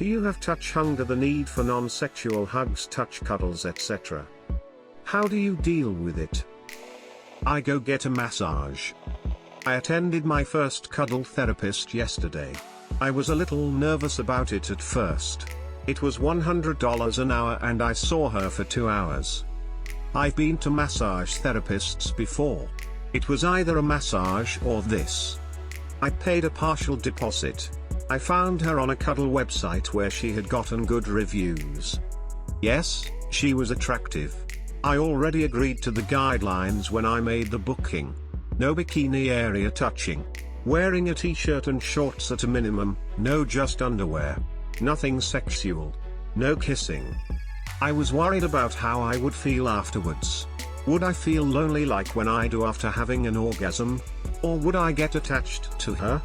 Do you have touch hunger, the need for non-sexual hugs, touch, cuddles, etc.? How do you deal with it? I go get a massage. I attended my first cuddle therapist yesterday. I was a little nervous about it at first. It was $100 an hour and I saw her for 2 hours. I've been to massage therapists before. It was either a massage or this. I paid a partial deposit. I found her on a cuddle website where she had gotten good reviews. Yes, she was attractive. I already agreed to the guidelines when I made the booking. No bikini area touching. Wearing a t-shirt and shorts at a minimum, no just underwear. Nothing sexual. No kissing. I was worried about how I would feel afterwards. Would I feel lonely like when I do after having an orgasm? Or would I get attached to her?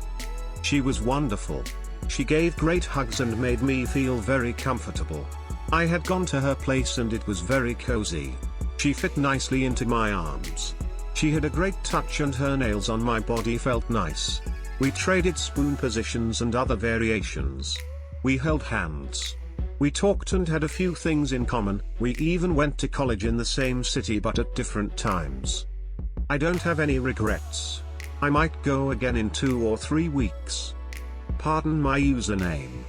She was wonderful. She gave great hugs and made me feel very comfortable. I had gone to her place and it was very cozy. She fit nicely into my arms. She had a great touch and her nails on my body felt nice. We traded spoon positions and other variations. We held hands. We talked and had a few things in common. We even went to college in the same city but at different times. I don't have any regrets. I might go again in 2 or 3 weeks. Pardon my username.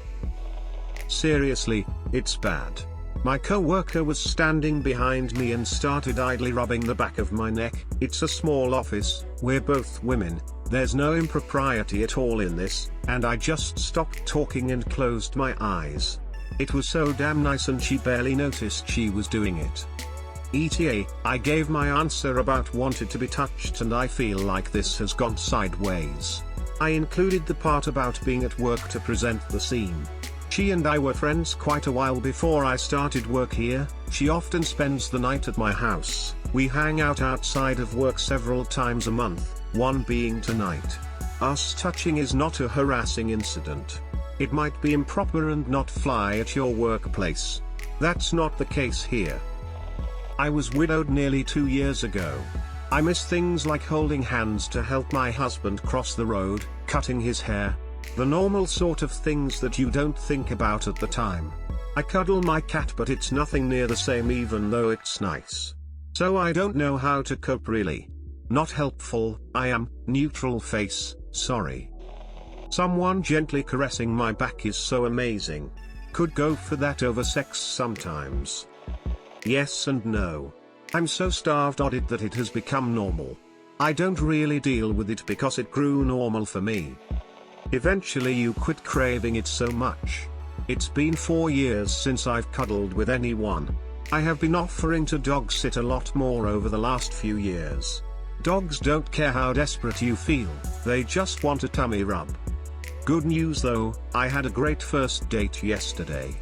Seriously, it's bad. My co-worker was standing behind me and started idly rubbing the back of my neck. It's a small office, we're both women, there's no impropriety at all in this, and I just stopped talking and closed my eyes. It was so damn nice and she barely noticed she was doing it. ETA, I gave my answer about wanted to be touched and I feel like this has gone sideways. I included the part about being at work to present the scene. She and I were friends quite a while before I started work here. She often spends the night at my house. We hang out outside of work several times a month, one being tonight. Us touching is not a harassing incident. It might be improper and not fly at your workplace. That's not the case here. I was widowed nearly 2 years ago. I miss things like holding hands to help my husband cross the road, cutting his hair. The normal sort of things that you don't think about at the time. I cuddle my cat but it's nothing near the same even though it's nice. So I don't know how to cope really. Not helpful, I am, neutral face, sorry. Someone gently caressing my back is so amazing. Could go for that over sex sometimes. Yes and no. I'm so starved on it that it has become normal. I don't really deal with it because it grew normal for me. Eventually you quit craving it so much. It's been 4 years since I've cuddled with anyone. I have been offering to dog sit a lot more over the last few years. Dogs don't care how desperate you feel, they just want a tummy rub. Good news though, I had a great first date yesterday.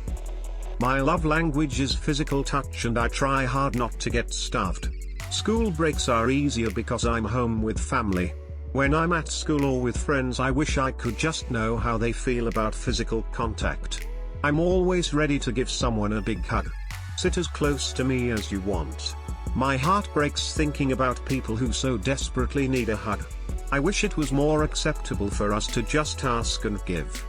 My love language is physical touch and I try hard not to get stuffed. School breaks are easier because I'm home with family. When I'm at school or with friends I wish I could just know how they feel about physical contact. I'm always ready to give someone a big hug. Sit as close to me as you want. My heart breaks thinking about people who so desperately need a hug. I wish it was more acceptable for us to just ask and give.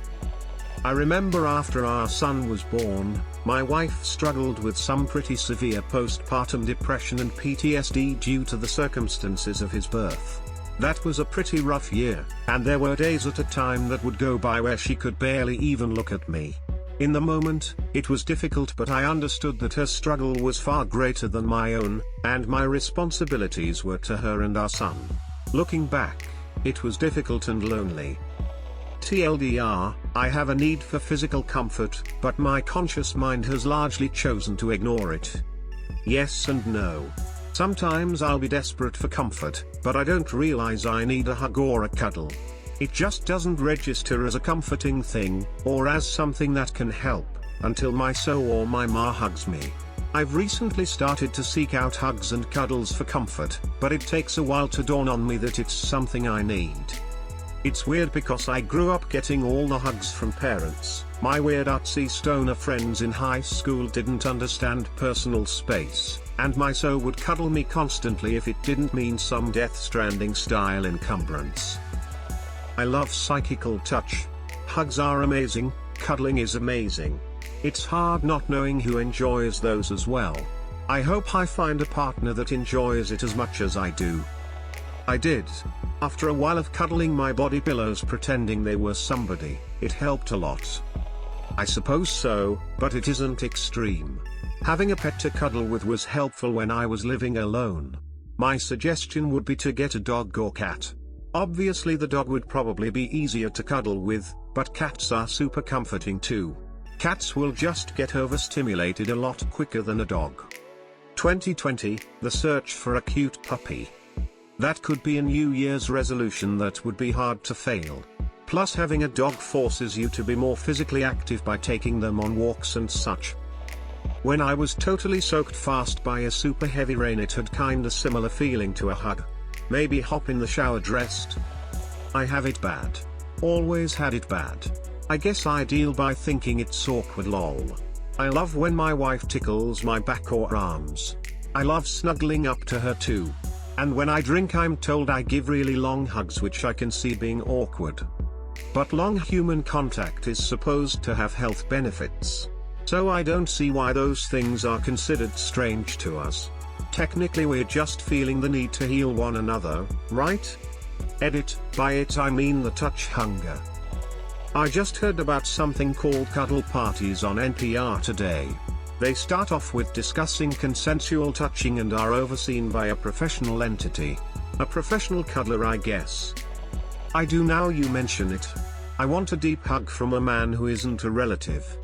I remember after our son was born, my wife struggled with some pretty severe postpartum depression and PTSD due to the circumstances of his birth. That was a pretty rough year, and there were days at a time that would go by where she could barely even look at me. In the moment, it was difficult but I understood that her struggle was far greater than my own, and my responsibilities were to her and our son. Looking back, it was difficult and lonely. TLDR, I have a need for physical comfort, but my conscious mind has largely chosen to ignore it. Yes and no. Sometimes I'll be desperate for comfort, but I don't realize I need a hug or a cuddle. It just doesn't register as a comforting thing, or as something that can help, until my so or my ma hugs me. I've recently started to seek out hugs and cuddles for comfort, but it takes a while to dawn on me that it's something I need. It's weird because I grew up getting all the hugs from parents. My weird artsy stoner friends in high school didn't understand personal space, and my so would cuddle me constantly if it didn't mean some Death Stranding style encumbrance. I love psychical touch. Hugs are amazing, cuddling is amazing. It's hard not knowing who enjoys those as well. I hope I find a partner that enjoys it as much as I do. I did. After a while of cuddling my body pillows pretending they were somebody, it helped a lot. I suppose so, but it isn't extreme. Having a pet to cuddle with was helpful when I was living alone. My suggestion would be to get a dog or cat. Obviously the dog would probably be easier to cuddle with, but cats are super comforting too. Cats will just get overstimulated a lot quicker than a dog. 2020, the search for a cute puppy. That could be a New Year's resolution that would be hard to fail. Plus having a dog forces you to be more physically active by taking them on walks and such. When I was totally soaked fast by a super heavy rain, it had kinda similar feeling to a hug. Maybe hop in the shower dressed. I have it bad. Always had it bad. I guess I deal by thinking it's awkward lol. I love when my wife tickles my back or arms. I love snuggling up to her too. And when I drink I'm told I give really long hugs, which I can see being awkward. But long human contact is supposed to have health benefits. So I don't see why those things are considered strange to us. Technically we're just feeling the need to heal one another, right? Edit, by it I mean the touch hunger. I just heard about something called cuddle parties on NPR today. They start off with discussing consensual touching and are overseen by a professional entity. A professional cuddler, I guess. I do now you mention it. I want a deep hug from a man who isn't a relative.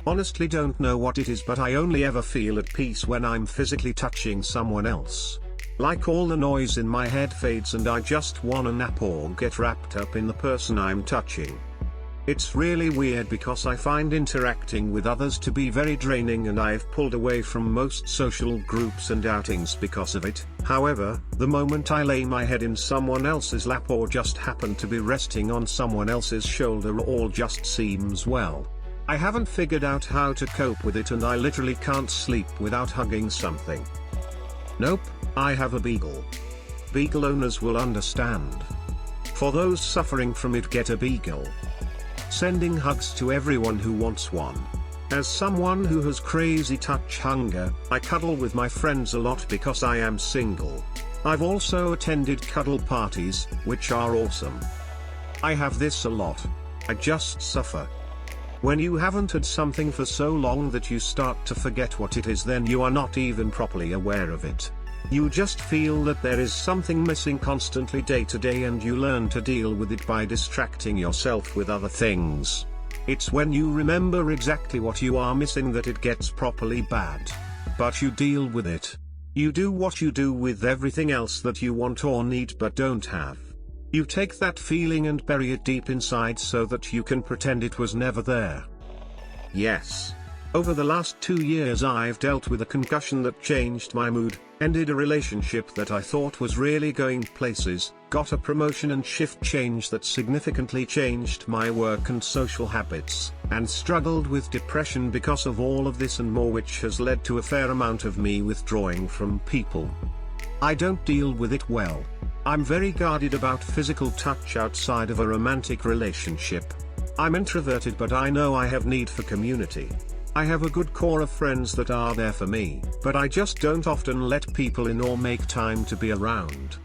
Honestly don't know what it is, but I only ever feel at peace when I'm physically touching someone else. Like all the noise in my head fades and I just wanna nap or get wrapped up in the person I'm touching. It's really weird because I find interacting with others to be very draining and I've pulled away from most social groups and outings because of it. However, the moment I lay my head in someone else's lap or just happen to be resting on someone else's shoulder, all just seems well. I haven't figured out how to cope with it and I literally can't sleep without hugging something. Nope, I have a beagle. Beagle owners will understand. For those suffering from it, get a beagle. Sending hugs to everyone who wants one. As someone who has crazy touch hunger, I cuddle with my friends a lot because I am single. I've also attended cuddle parties, which are awesome. I have this a lot. I just suffer. When you haven't had something for so long that you start to forget what it is, then you are not even properly aware of it. You just feel that there is something missing constantly day to day and you learn to deal with it by distracting yourself with other things. It's when you remember exactly what you are missing that it gets properly bad. But you deal with it. You do what you do with everything else that you want or need but don't have. You take that feeling and bury it deep inside so that you can pretend it was never there. Yes. Over the last 2 years I've dealt with a concussion that changed my mood, ended a relationship that I thought was really going places, got a promotion and shift change that significantly changed my work and social habits, and struggled with depression because of all of this and more, which has led to a fair amount of me withdrawing from people. I don't deal with it well. I'm very guarded about physical touch outside of a romantic relationship. I'm introverted, but I know I have need for community. I have a good core of friends that are there for me, but I just don't often let people in or make time to be around.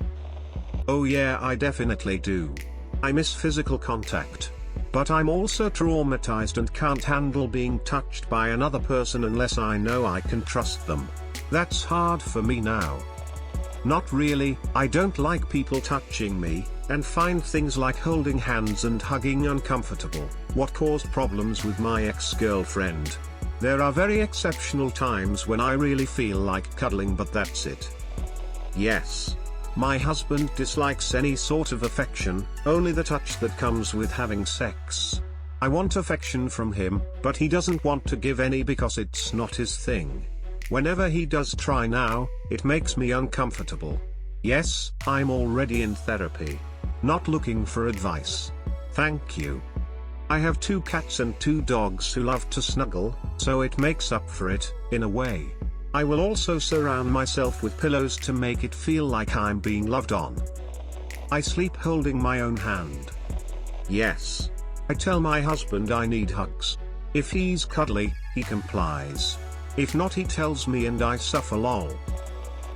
Oh yeah, I definitely do. I miss physical contact. But I'm also traumatized and can't handle being touched by another person unless I know I can trust them. That's hard for me now. Not really, I don't like people touching me, and find things like holding hands and hugging uncomfortable, what caused problems with my ex-girlfriend. There are very exceptional times when I really feel like cuddling, but that's it. Yes. My husband dislikes any sort of affection, only the touch that comes with having sex. I want affection from him, but he doesn't want to give any because it's not his thing. Whenever he does try now, it makes me uncomfortable. Yes, I'm already in therapy. Not looking for advice. Thank you. I have 2 cats and 2 dogs who love to snuggle, so it makes up for it, in a way. I will also surround myself with pillows to make it feel like I'm being loved on. I sleep holding my own hand. Yes. I tell my husband I need hugs. If he's cuddly, he complies. If not, he tells me and I suffer lol.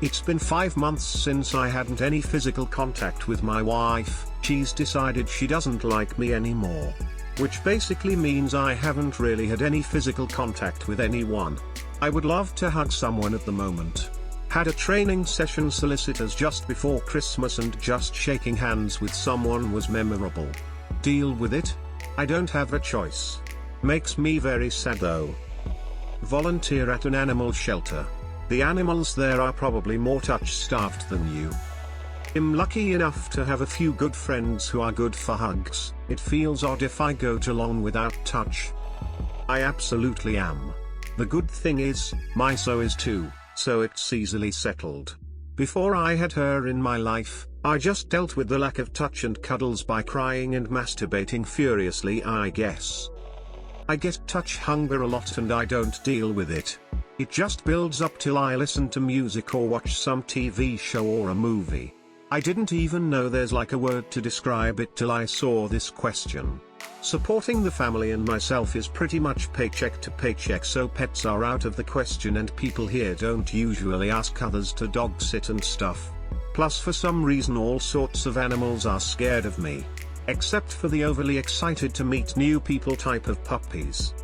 It's been 5 months since I hadn't any physical contact with my wife. She's decided she doesn't like me anymore. Which basically means I haven't really had any physical contact with anyone. I would love to hug someone at the moment. Had a training session solicitors just before Christmas and just shaking hands with someone was memorable. Deal with it? I don't have a choice. Makes me very sad though. Volunteer at an animal shelter. The animals there are probably more touch-starved than you. I'm lucky enough to have a few good friends who are good for hugs. It feels odd if I go too long without touch. I absolutely am. The good thing is, my so is too, so it's easily settled. Before I had her in my life, I just dealt with the lack of touch and cuddles by crying and masturbating furiously, I guess. I get touch hunger a lot and I don't deal with it. It just builds up till I listen to music or watch some TV show or a movie. I didn't even know there's like a word to describe it till I saw this question. Supporting the family and myself is pretty much paycheck to paycheck, so pets are out of the question and people here don't usually ask others to dog sit and stuff. Plus for some reason all sorts of animals are scared of me. Except for the overly excited to meet new people type of puppies.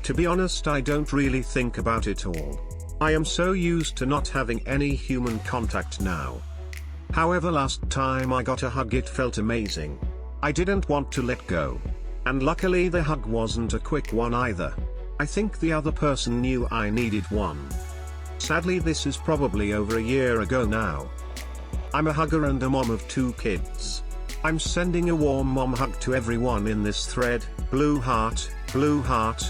To be honest, I don't really think about it all. I am so used to not having any human contact now. However, last time I got a hug it felt amazing. I didn't want to let go. And luckily the hug wasn't a quick one either. I think the other person knew I needed one. Sadly this is probably over a year ago now. I'm a hugger and a mom of 2 kids. I'm sending a warm mom hug to everyone in this thread. Blue heart, blue heart.